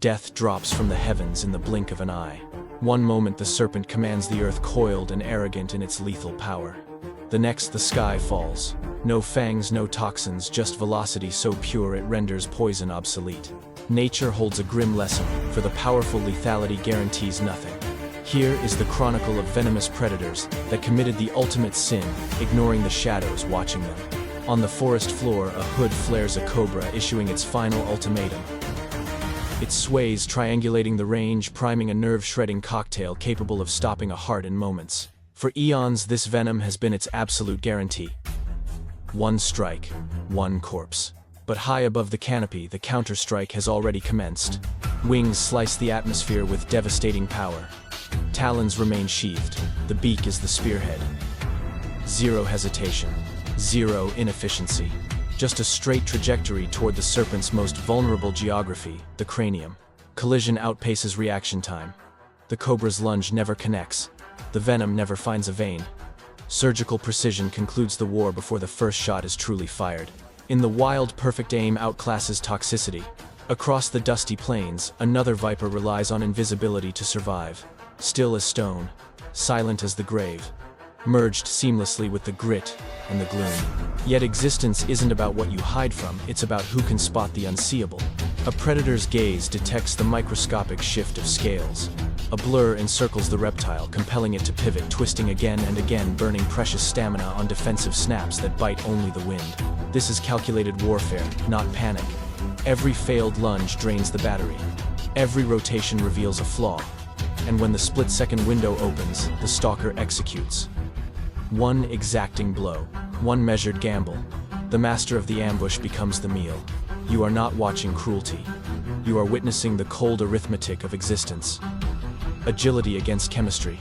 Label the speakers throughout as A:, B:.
A: Death drops from the heavens in the blink of an eye. One moment the serpent commands the earth, coiled and arrogant in its lethal power. The next the sky falls. No fangs, no toxins, just velocity so pure it renders poison obsolete. Nature holds a grim lesson, for the powerful lethality guarantees nothing. Here is the chronicle of venomous predators that committed the ultimate sin, ignoring the shadows watching them. On the forest floor, a hood flares a cobra, issuing its final ultimatum. It sways, triangulating the range, priming a nerve-shredding cocktail capable of stopping a heart in moments. For eons, this venom has been its absolute guarantee. One strike, one corpse. But high above the canopy, the counter-strike has already commenced. Wings slice the atmosphere with devastating power. Talons remain sheathed. The beak is the spearhead. Zero hesitation. Zero inefficiency. Just a straight trajectory toward the serpent's most vulnerable geography, the cranium. Collision outpaces reaction time. The cobra's lunge never connects. The venom never finds a vein. Surgical precision concludes the war before the first shot is truly fired. In the wild, perfect aim outclasses toxicity. Across the dusty plains, another viper relies on invisibility to survive. Still as stone, silent as the grave, merged seamlessly with the grit and the gloom. Yet existence isn't about what you hide from, it's about who can spot the unseeable. A predator's gaze detects the microscopic shift of scales. A blur encircles the reptile, compelling it to pivot, twisting again and again, burning precious stamina on defensive snaps that bite only the wind. This is calculated warfare, not panic. Every failed lunge drains the battery. Every rotation reveals a flaw. And when the split-second window opens, the stalker executes. One exacting blow, one measured gamble. The master of the ambush becomes the meal. You are not watching cruelty. You are witnessing the cold arithmetic of existence. Agility against chemistry.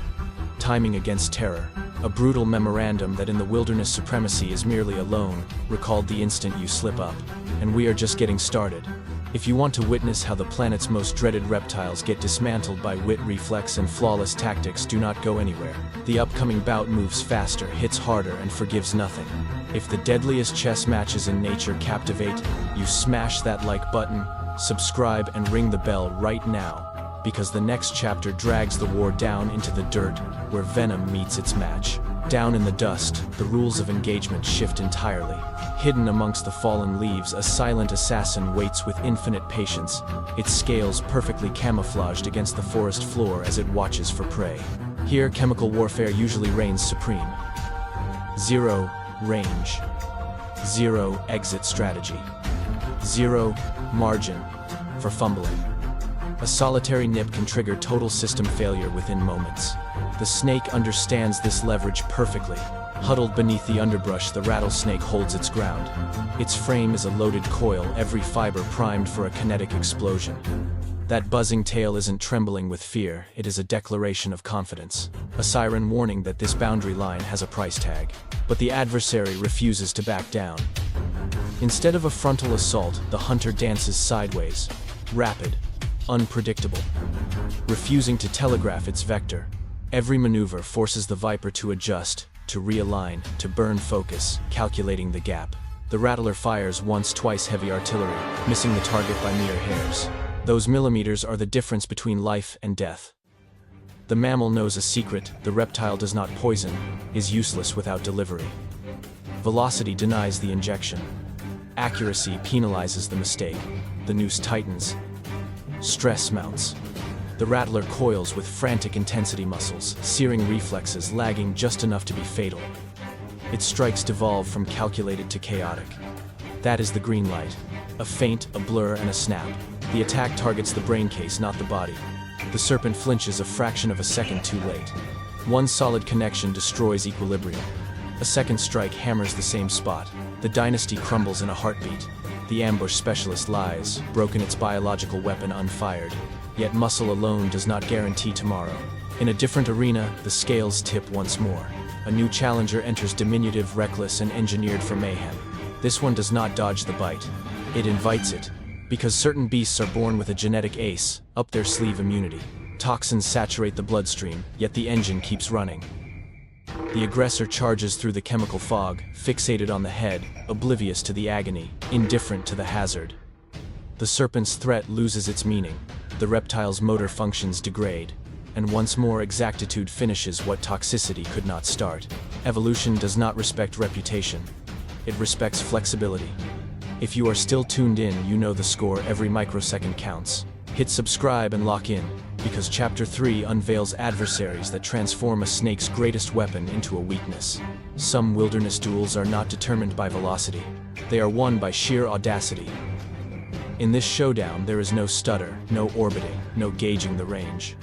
A: Timing against terror. A brutal memorandum that in the wilderness supremacy is merely a loan, recalled the instant you slip up. And we are just getting started. If you want to witness how the planet's most dreaded reptiles get dismantled by wit, reflex, and flawless tactics, do not go anywhere. The upcoming bout moves faster, hits harder, and forgives nothing. If the deadliest chess matches in nature captivate, you smash that like button, subscribe, and ring the bell right now, because the next chapter drags the war down into the dirt, where venom meets its match. Down in the dust, the rules of engagement shift entirely. Hidden amongst the fallen leaves, a silent assassin waits with infinite patience, its scales perfectly camouflaged against the forest floor as it watches for prey. Here, chemical warfare usually reigns supreme. Zero range. Zero exit strategy. Zero margin for fumbling. A solitary nip can trigger total system failure within moments. The snake understands this leverage perfectly. Huddled beneath the underbrush, the rattlesnake holds its ground. Its frame is a loaded coil, every fiber primed for a kinetic explosion. That buzzing tail isn't trembling with fear, it is a declaration of confidence. A siren warning that this boundary line has a price tag. But the adversary refuses to back down. Instead of a frontal assault, the hunter dances sideways, rapid, unpredictable, refusing to telegraph its vector. Every maneuver forces the viper to adjust, to realign, to burn focus, calculating the gap. The rattler fires once, twice heavy artillery, missing the target by mere hairs. Those millimeters are the difference between life and death. The mammal knows a secret: the reptile does not poison, is useless without delivery. Velocity denies the injection. Accuracy penalizes the mistake. The noose tightens. Stress mounts. The rattler coils with frantic intensity, muscles, searing reflexes, lagging just enough to be fatal. Its strikes devolve from calculated to chaotic. That is the green light. A feint, a blur, and a snap. The attack targets the brain case, not the body. The serpent flinches a fraction of a second too late. One solid connection destroys equilibrium. A second strike hammers the same spot. The dynasty crumbles in a heartbeat. The ambush specialist lies, broken, its biological weapon unfired. Yet muscle alone does not guarantee tomorrow. In a different arena, the scales tip once more. A new challenger enters, diminutive, reckless, and engineered for mayhem. This one does not dodge the bite. It invites it. Because certain beasts are born with a genetic ace, up their sleeve immunity. Toxins saturate the bloodstream, yet the engine keeps running. The aggressor charges through the chemical fog, fixated on the head, oblivious to the agony, indifferent to the hazard. The serpent's threat loses its meaning. the reptile's motor functions degrade, and once more exactitude finishes what toxicity could not start. Evolution does not respect reputation. It respects flexibility. If you are still tuned in, you know the score. Every microsecond counts. Hit subscribe and lock in, because Chapter 3 unveils adversaries that transform a snake's greatest weapon into a weakness. Some wilderness duels are not determined by velocity. They are won by sheer audacity. In this showdown, there is no stutter, no orbiting, no gauging the range.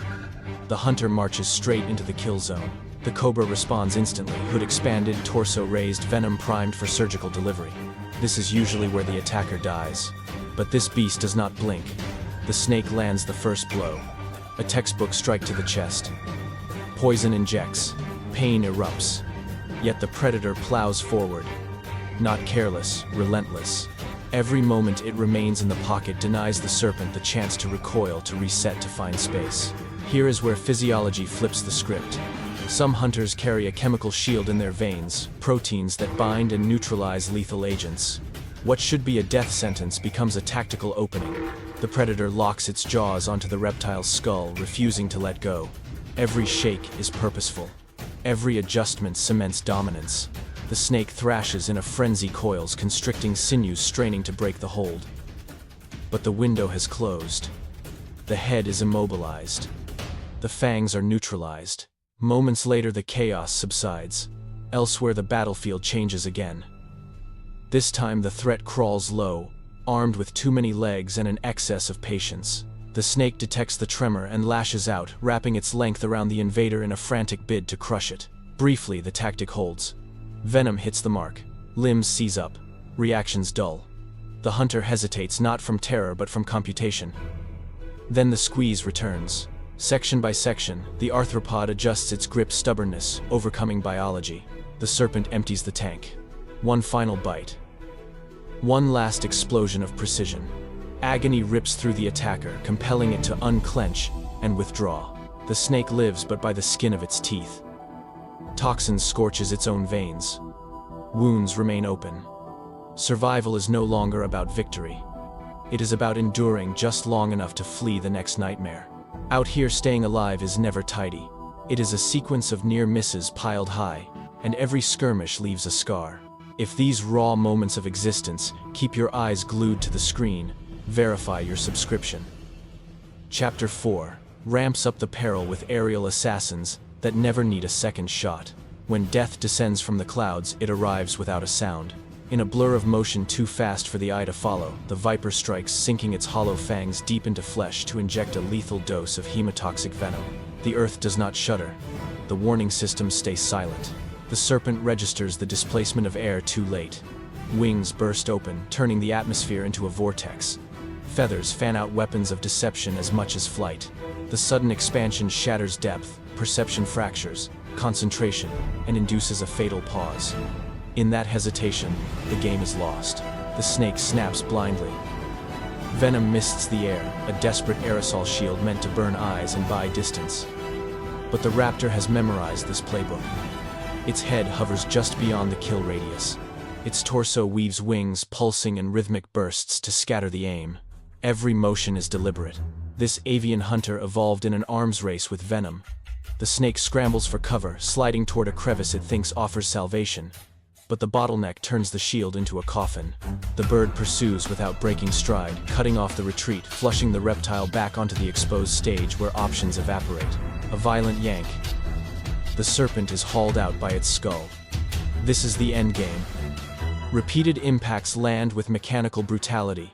A: The hunter marches straight into the kill zone. The cobra responds instantly, hood expanded, torso raised, venom primed for surgical delivery. This is usually where the attacker dies. But this beast does not blink. The snake lands the first blow. A textbook strike to the chest. Poison injects. Pain erupts. Yet the predator plows forward. Not careless, relentless. Every moment it remains in the pocket denies the serpent the chance to recoil, to reset, to find space. Here is where physiology flips the script. Some hunters carry a chemical shield in their veins, proteins that bind and neutralize lethal agents. What should be a death sentence becomes a tactical opening. The predator locks its jaws onto the reptile's skull, refusing to let go. Every shake is purposeful. Every adjustment cements dominance. The snake thrashes in a frenzy, coils, constricting sinews, straining to break the hold. But the window has closed. The head is immobilized. The fangs are neutralized. Moments later, the chaos subsides. Elsewhere, the battlefield changes again. This time, the threat crawls low, armed with too many legs and an excess of patience. The snake detects the tremor and lashes out, wrapping its length around the invader in a frantic bid to crush it. Briefly, the tactic holds. Venom hits the mark. Limbs seize up. Reactions dull. The hunter hesitates, not from terror but from computation. Then the squeeze returns. Section by section, the arthropod adjusts its grip, stubbornness, overcoming biology. The serpent empties the tank. One final bite. One last explosion of precision. Agony rips through the attacker, compelling it to unclench and withdraw. The snake lives, but by the skin of its teeth. Toxin scorches its own veins. Wounds remain open. Survival is no longer about victory. It is about enduring just long enough to flee the next nightmare. Out here, staying alive is never tidy. It is a sequence of near misses piled high, and every skirmish leaves a scar. If these raw moments of existence keep your eyes glued to the screen, verify your subscription. Chapter 4 ramps up the peril with aerial assassins that never need a second shot. When death descends from the clouds, it arrives without a sound. In a blur of motion too fast for the eye to follow, the viper strikes, sinking its hollow fangs deep into flesh to inject a lethal dose of hemotoxic venom. The earth does not shudder. The warning systems stay silent. The serpent registers the displacement of air too late. Wings burst open, turning the atmosphere into a vortex. Feathers fan out, weapons of deception as much as flight. The sudden expansion shatters depth, perception fractures, concentration, and induces a fatal pause. In that hesitation, the game is lost. The snake snaps blindly. Venom mists the air, a desperate aerosol shield meant to burn eyes and buy distance. But the raptor has memorized this playbook. Its head hovers just beyond the kill radius. Its torso weaves wings, pulsing in rhythmic bursts to scatter the aim. Every motion is deliberate. This avian hunter evolved in an arms race with Venom. The snake scrambles for cover, sliding toward a crevice it thinks offers salvation. But the bottleneck turns the shield into a coffin. The bird pursues without breaking stride, cutting off the retreat, flushing the reptile back onto the exposed stage where options evaporate. A violent yank. The serpent is hauled out by its skull. This is the endgame. Repeated impacts land with mechanical brutality.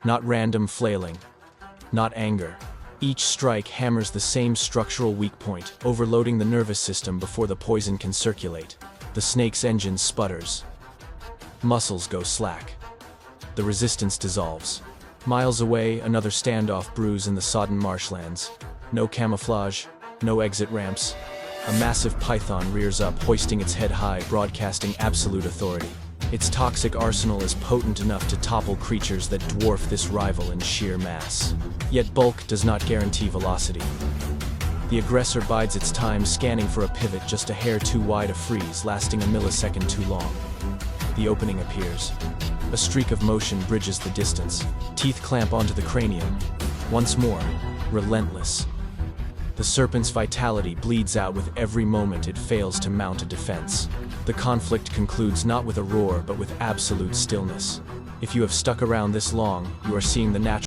A: Not random flailing. Not anger. Each strike hammers the same structural weak point, overloading the nervous system before the poison can circulate. The snake's engine sputters. Muscles go slack. The resistance dissolves. Miles away, another standoff brews in the sodden marshlands. No camouflage, no exit ramps. A massive python rears up, hoisting its head high, broadcasting absolute authority. Its toxic arsenal is potent enough to topple creatures that dwarf this rival in sheer mass. Yet bulk does not guarantee velocity. The aggressor bides its time, scanning for a pivot just a hair too wide, a freeze lasting a millisecond too long. The opening appears. A streak of motion bridges the distance. Teeth clamp onto the cranium. Once more, relentless. The serpent's vitality bleeds out with every moment it fails to mount a defense. The conflict concludes not with a roar but with absolute stillness. If you have stuck around this long, you are seeing the natural